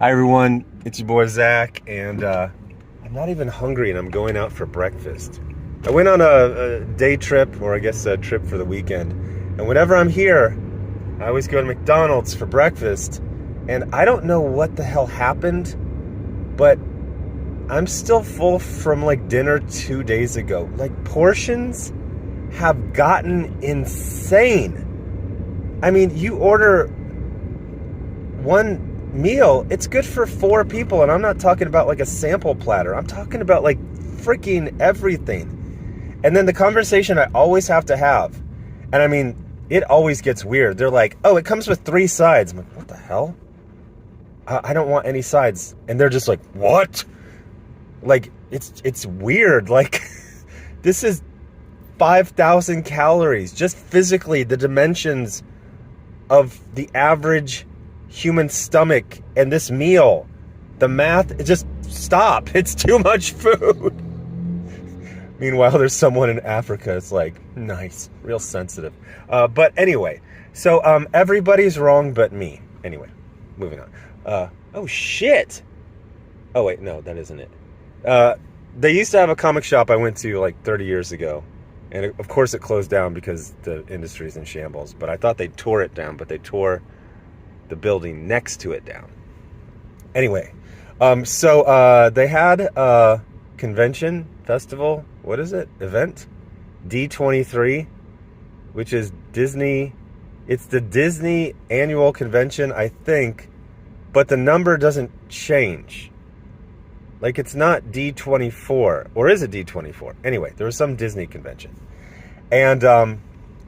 Hi everyone, it's your boy Zach, and I'm not even hungry, and I'm going out for breakfast. I went on a day trip, or I guess a trip for the weekend, and whenever I'm here, I always go to McDonald's for breakfast, and I don't know what the hell happened, but I'm still full from like dinner 2 days ago. Like, portions have gotten insane. I mean, you order one meal, it's good for 4 people, and I'm not talking about like a sample platter. I'm talking about like freaking everything. And then the conversation I always have to have, and I mean, it always gets weird. They're like, oh, it comes with 3 sides. I'm like, what the hell? I don't want any sides. And they're just like, what? Like, it's weird. Like, this is 5,000 calories, just physically the dimensions of the average human stomach, and this meal, the math, just stop. It's too much food. Meanwhile, there's someone in Africa. It's like, nice, real sensitive. But anyway, so everybody's wrong but me. Anyway, moving on. Oh shit. Oh wait, no, that isn't it. They used to have a comic shop I went to like 30 years ago, and of course it closed down because the industry's in shambles. But I thought they tore it down, but they tore the building next to it down. Anyway, so they had a convention, festival, what is it? Event? D23, which is Disney. It's the Disney annual convention, I think, but the number doesn't change. Like, it's not D24, or is it D24? Anyway, there was some Disney convention. And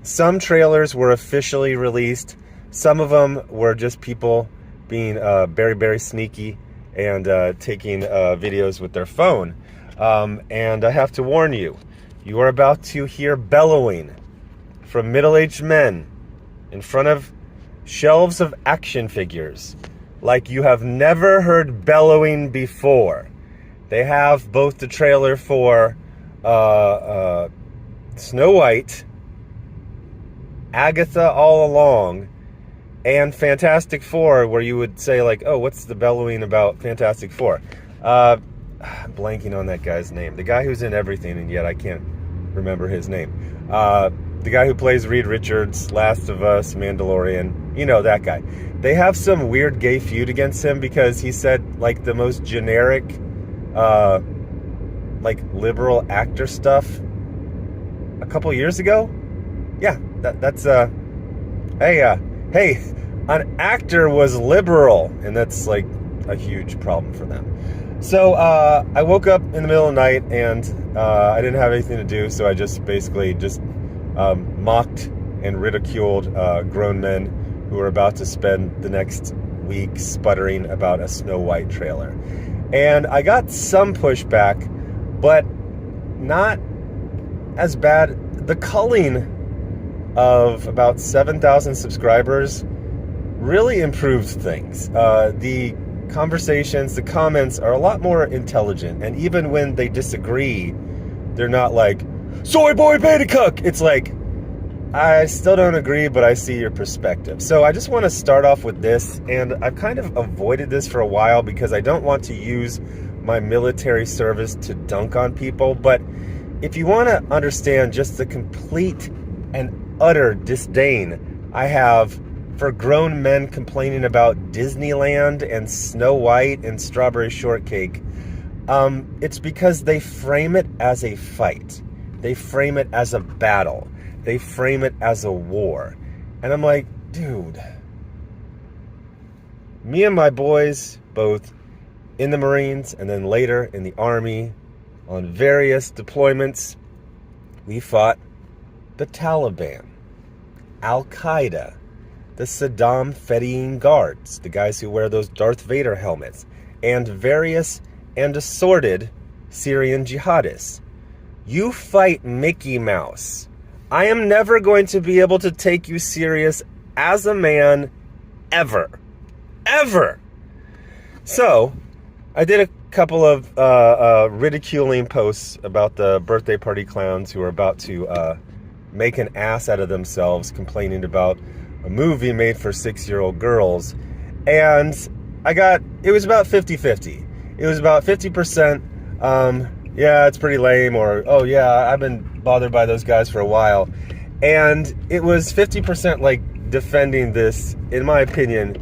some trailers were officially released. Some of them were just people being very, very sneaky and taking videos with their phone. And I have to warn you, you are about to hear bellowing from middle-aged men in front of shelves of action figures like you have never heard bellowing before. They have both the trailer for Snow White, Agatha All Along, and Fantastic Four, where you would say like, oh, what's the bellowing about Fantastic Four? I'm blanking on that guy's name. The guy who's in everything, and yet I can't remember his name. The guy who plays Reed Richards, Last of Us, Mandalorian, you know, that guy. They have some weird gay feud against him because he said like the most generic, like liberal actor stuff a couple years ago. Yeah, that's hey, an actor was liberal, and that's like a huge problem for them. So I woke up in the middle of the night, and I didn't have anything to do, so I just basically just mocked and ridiculed grown men who were about to spend the next week sputtering about a Snow White trailer. And I got some pushback, but not as bad. The culling of about 7,000 subscribers really improved things. The conversations, the comments are a lot more intelligent, and even when they disagree, they're not like, soy boy beta cuck. It's like, I still don't agree, but I see your perspective. So I just want to start off with this, and I've kind of avoided this for a while because I don't want to use my military service to dunk on people. But if you want to understand just the complete and utter disdain I have for grown men complaining about Disneyland and Snow White and Strawberry Shortcake, it's because they frame it as a fight. They frame it as a battle. They frame it as a war. And I'm like, dude, me and my boys, both in the Marines and then later in the Army, on various deployments, we fought the Taliban, Al-Qaeda, the Saddam Fedayeen guards, the guys who wear those Darth Vader helmets, and various and assorted Syrian jihadists. You fight Mickey Mouse. I am never going to be able to take you serious as a man, ever. Ever. So, I did a couple of ridiculing posts about the birthday party clowns who are about to make an ass out of themselves complaining about a movie made for 6-year-old girls. And it was about 50-50. It was about 50%, yeah, it's pretty lame, or, oh yeah, I've been bothered by those guys for a while. And it was 50% like defending this, in my opinion,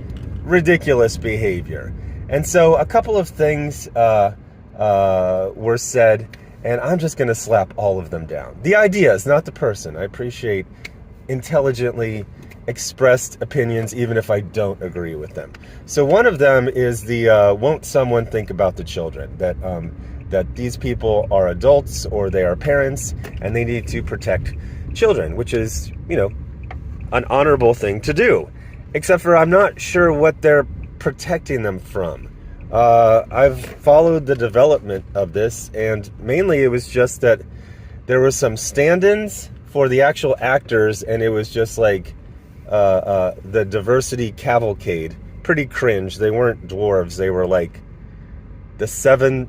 ridiculous behavior. And so a couple of things were said, and I'm just going to slap all of them down. The ideas, not the person. I appreciate intelligently expressed opinions, even if I don't agree with them. So one of them is the won't someone think about the children? That these people are adults or they are parents and they need to protect children, which is, an honorable thing to do. Except for I'm not sure what they're protecting them from. I've followed the development of this, and mainly it was just that there was some stand-ins for the actual actors, and it was just like the diversity cavalcade. Pretty cringe. They weren't dwarves. They were like the 7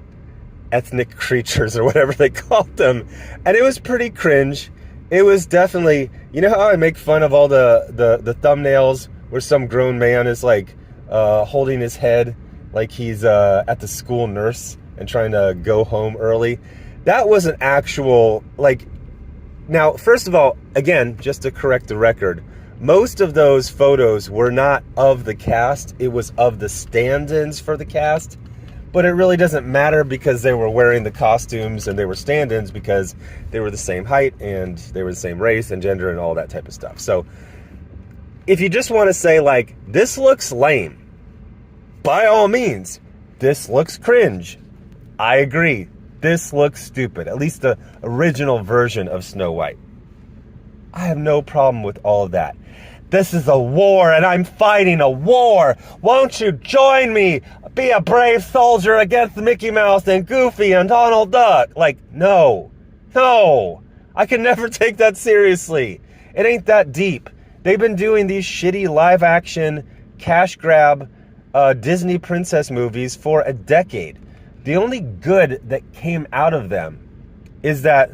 ethnic creatures or whatever they called them. And it was pretty cringe. It was definitely, you know how I make fun of all the thumbnails where some grown man is like holding his head like he's at the school nurse and trying to go home early? That was an actual, like, now, first of all, again, just to correct the record, most of those photos were not of the cast. It was of the stand-ins for the cast. But it really doesn't matter because they were wearing the costumes and they were stand-ins because they were the same height and they were the same race and gender and all that type of stuff. So if you just want to say, like, this looks lame, by all means, this looks cringe. I agree. This looks stupid. At least the original version of Snow White. I have no problem with all of that. This is a war, and I'm fighting a war. Won't you join me? Be a brave soldier against Mickey Mouse and Goofy and Donald Duck. Like, no. I can never take that seriously. It ain't that deep. They've been doing these shitty live-action, cash grab Disney princess movies for a decade. The only good that came out of them is that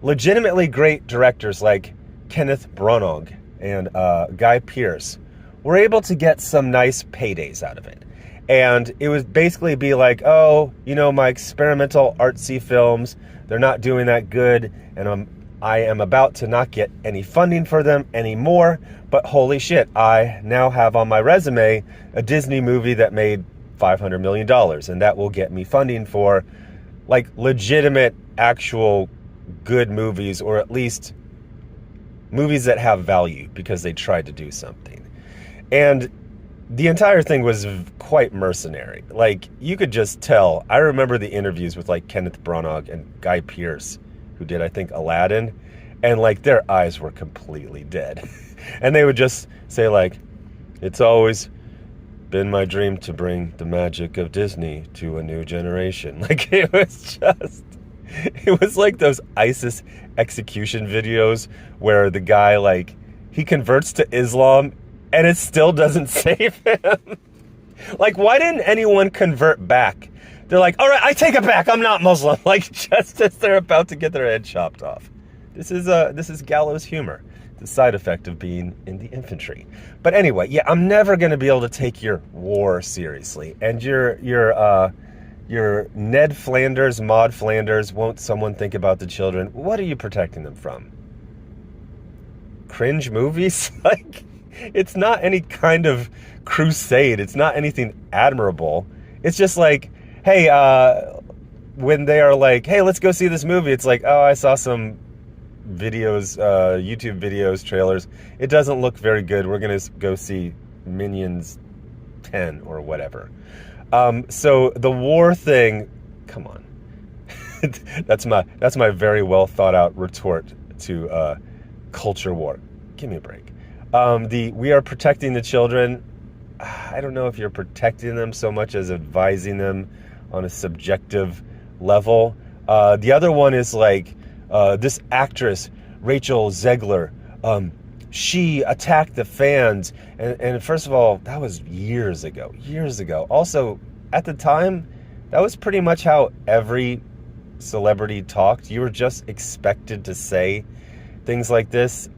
legitimately great directors like Kenneth Branagh and Guy Pearce were able to get some nice paydays out of it. And it would basically be like, oh, my experimental artsy films, they're not doing that good, and I am about to not get any funding for them anymore, but holy shit, I now have on my resume a Disney movie that made $500 million, and that will get me funding for, like, legitimate, actual good movies, or at least movies that have value because they tried to do something. And the entire thing was quite mercenary. Like, you could just tell. I remember the interviews with, like, Kenneth Branagh and Guy Pearce, who did, I think, Aladdin, and, like, their eyes were completely dead. And they would just say, like, it's always been my dream to bring the magic of Disney to a new generation. Like, it was like those ISIS execution videos where the guy, like, he converts to Islam and it still doesn't save him. Like, why didn't anyone convert back? They're like, all right, I take it back. I'm not Muslim. Like, just as they're about to get their head chopped off. This is gallows humor. The side effect of being in the infantry. But anyway, yeah, I'm never going to be able to take your war seriously. And your Ned Flanders, Maud Flanders, won't someone think about the children? What are you protecting them from? Cringe movies? Like, it's not any kind of crusade. It's not anything admirable. It's just like, hey, when they are like, hey, let's go see this movie, it's like, oh, I saw some videos, YouTube videos, trailers. It doesn't look very good. We're going to go see Minions 10 or whatever. So the war thing, come on. That's my very well thought out retort to culture war. Give me a break. We are protecting the children. I don't know if you're protecting them so much as advising them on a subjective level. The other one is like this actress, Rachel Zegler. She attacked the fans. And first of all, that was years ago. Also, at the time, that was pretty much how every celebrity talked. You were just expected to say things like this.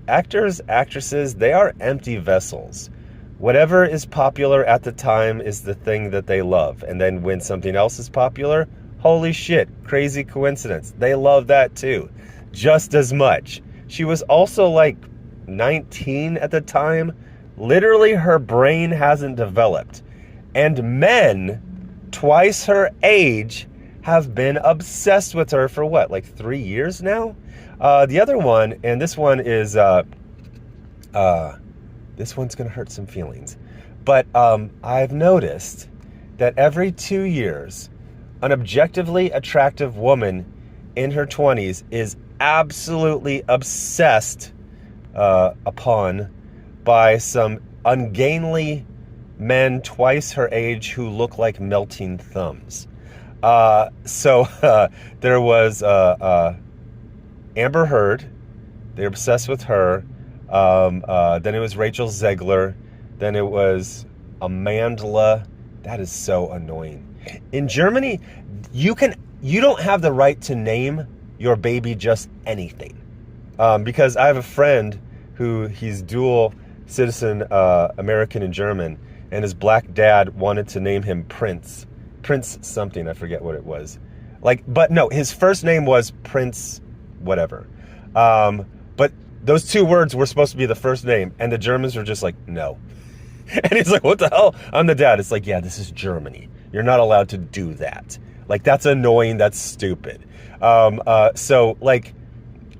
Actors, actresses, they are empty vessels. Whatever is popular at the time is the thing that they love. And then when something else is popular, holy shit, crazy coincidence. They love that too, just as much. She was also like 19 at the time. Literally, her brain hasn't developed. And men, twice her age, have been obsessed with her for what, like 3 years now? The other one, and this one is, this one's going to hurt some feelings. But I've noticed that every 2 years, an objectively attractive woman in her 20s is absolutely obsessed upon by some ungainly men twice her age who look like melting thumbs. So there was Amber Heard. They're obsessed with her. Then it was Rachel Zegler. Then it was Amandla. That is so annoying. In Germany, you don't have the right to name your baby just anything. Because I have a friend who he's dual citizen, American and German, and his black dad wanted to name him Prince something, I forget what it was. But no, his first name was Prince whatever. But those two words were supposed to be the first name, and the Germans were just like, no. And he's like, what the hell? I'm the dad. It's like, yeah, this is Germany. You're not allowed to do that. Like, that's annoying. That's stupid. So, like,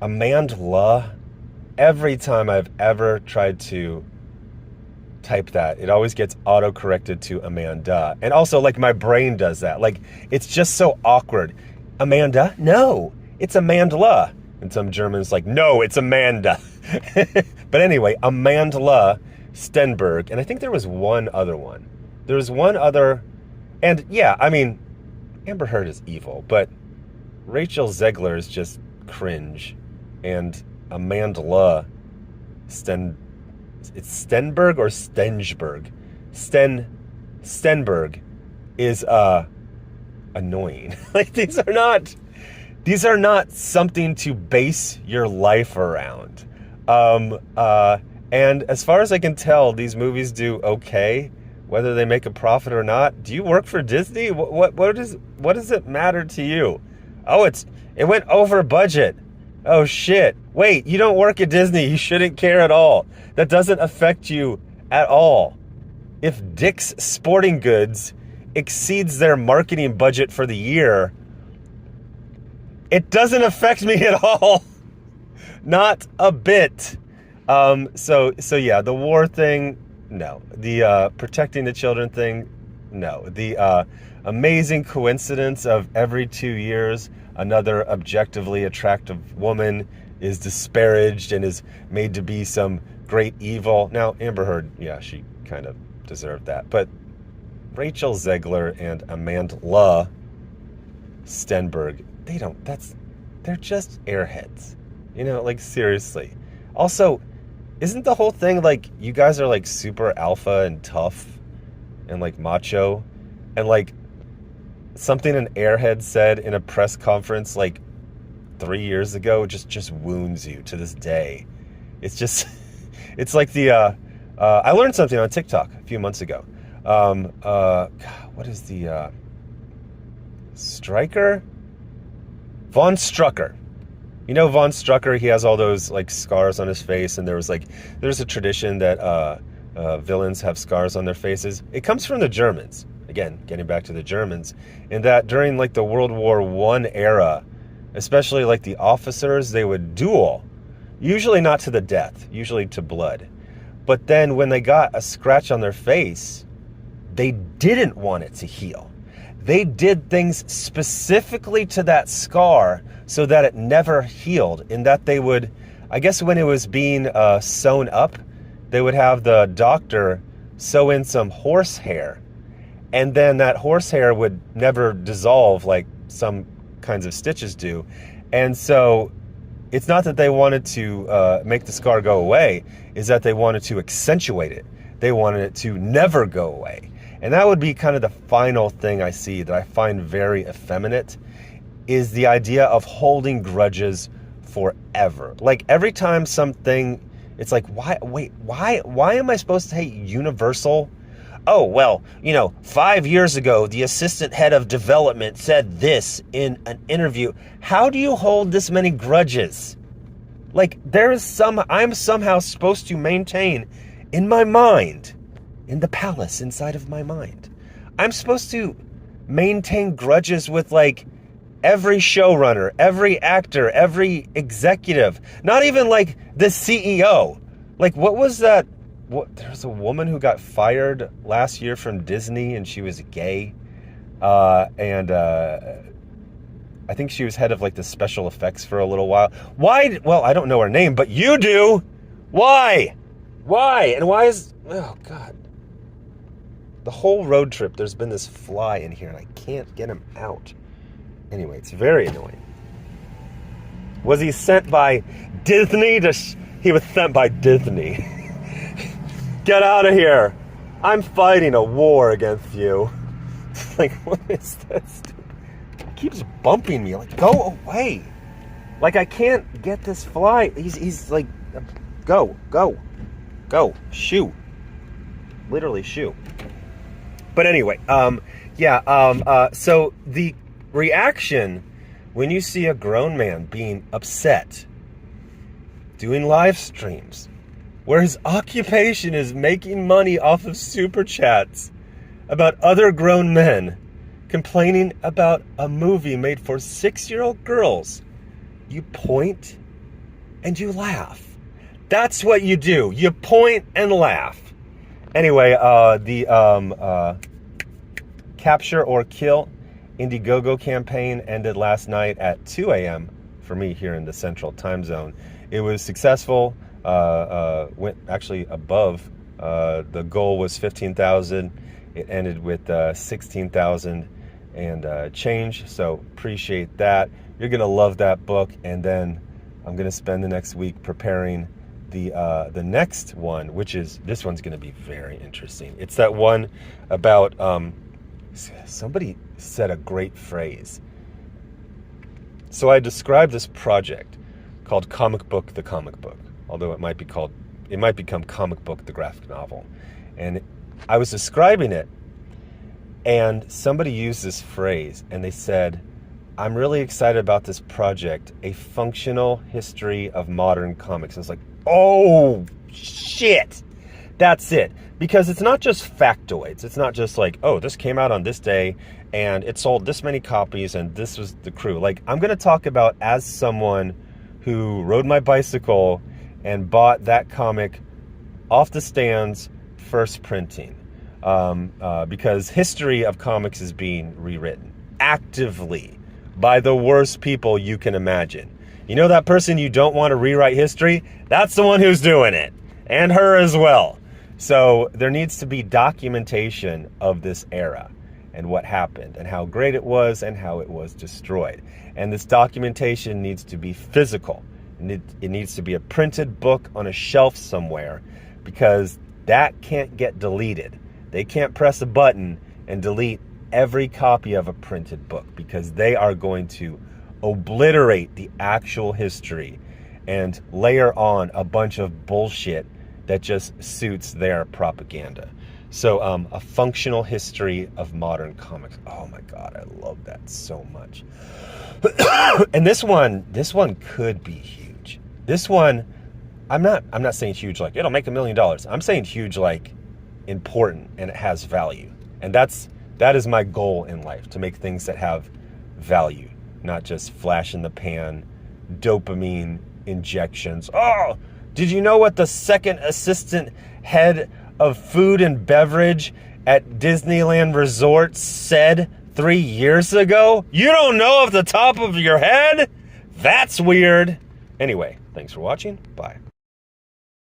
Amandla, every time I've ever tried to type that, it always gets auto-corrected to Amanda. And also, like, my brain does that. Like, it's just so awkward. Amanda? No, it's Amandla. And some Germans like, no, it's Amanda. But anyway, Amandla Stenberg. And I think there was one other one. There was one other. And yeah, I mean, Amber Heard is evil, but Rachel Zegler is just cringe. And Amandla it's Stenberg or Stensberg? Stenberg is annoying. Like, these are not something to base your life around. And as far as I can tell, these movies do okay, whether they make a profit or not. Do you work for Disney? What does it matter to you? Oh, it went over budget. Oh shit. Wait, you don't work at Disney. You shouldn't care at all. That doesn't affect you at all. If Dick's Sporting Goods exceeds their marketing budget for the year, it doesn't affect me at all. Not a bit. So yeah, the war thing, no. The protecting the children thing, no. The amazing coincidence of every 2 years, another objectively attractive woman is disparaged and is made to be some great evil. Now, Amber Heard, yeah, she kind of deserved that. But Rachel Zegler and Amandla Stenberg, they're just airheads. You know, like, seriously. Also, isn't the whole thing like you guys are like super alpha and tough and like macho? And like something an airhead said in a press conference like 3 years ago just wounds you to this day. It's just, it's like the, I learned something on TikTok a few months ago. God, what is the, Stryker? Von Strucker. You know Von Strucker, he has all those like scars on his face, and there's a tradition that villains have scars on their faces. It comes from the Germans. Again, getting back to the Germans, in that during like the World War I era, especially like the officers, they would duel, usually not to the death, usually to blood. But then when they got a scratch on their face, they didn't want it to heal. They did things specifically to that scar so that it never healed, in that they would, I guess when it was being sewn up, they would have the doctor sew in some horsehair, and then that horsehair would never dissolve like some kinds of stitches do. And so it's not that they wanted to make the scar go away, is that they wanted to accentuate it. They wanted it to never go away. And that would be kind of the final thing I see that I find very effeminate, is the idea of holding grudges forever. Like every time something It's like, why am I supposed to hate Universal? Oh, well, 5 years ago, the assistant head of development said this in an interview. How do you hold this many grudges? Like, I'm somehow supposed to maintain in my mind, in the palace inside of my mind, I'm supposed to maintain grudges with, like, every showrunner, every actor, every executive, not even, like, the CEO. Like, what was that? There's a woman who got fired last year from Disney, and she was gay. And I think she was head of, like, the special effects for a little while. Why? Well, I don't know her name, but you do. Why? And why is... Oh, God. The whole road trip, there's been this fly in here, and I can't get him out. Anyway, it's very annoying. Was he sent by Disney? He was sent by Disney. Get out of here. I'm fighting a war against you. Like, what is this? He keeps bumping me. Like, go away. Like, I can't get this fly. He's like, go. Shoo. Literally shoo. But anyway, so the reaction when you see a grown man being upset, doing live streams, where his occupation is making money off of super chats about other grown men complaining about a movie made for 6-year-old girls, you point and you laugh. That's what you do. You point and laugh. Anyway, the Capture or Kill Indiegogo campaign ended last night at 2 a.m. for me here in the Central Time Zone. It was successful. Went actually above. The goal was 15,000. It ended with 16,000 and change. So appreciate that. You're gonna love that book, and then I'm gonna spend the next week preparing the next one, which is, this one's gonna be very interesting. It's that one about somebody said a great phrase. So I described this project called Comic Book the Comic Book, although it might become Comic Book the Graphic Novel. And I was describing it, and somebody used this phrase, and they said, I'm really excited about this project, A Functional History of Modern Comics. And it's like, oh, shit. That's it. Because it's not just factoids. It's not just like, oh, this came out on this day, and it sold this many copies, and this was the crew. Like, I'm going to talk about, as someone who rode my bicycle and bought that comic off the stands, first printing. Because history of comics is being rewritten actively by the worst people you can imagine. You know that person you don't want to rewrite history? That's the one who's doing it. And her as well. So there needs to be documentation of this era and what happened and how great it was and how it was destroyed. And this documentation needs to be physical. It needs to be a printed book on a shelf somewhere, because that can't get deleted. They can't press a button and delete every copy of a printed book, because they are going to obliterate the actual history and layer on a bunch of bullshit that just suits their propaganda. So a functional history of modern comics. Oh my God, I love that so much. And this one could be huge. This one, I'm not saying huge like it'll make $1 million. I'm saying huge like important, and it has value. And that is my goal in life, to make things that have value, not just flash in the pan, dopamine injections. Oh, did you know what the second assistant head of food and beverage at Disneyland Resort said 3 years ago? You don't know off the top of your head? That's weird. Anyway, thanks for watching. Bye.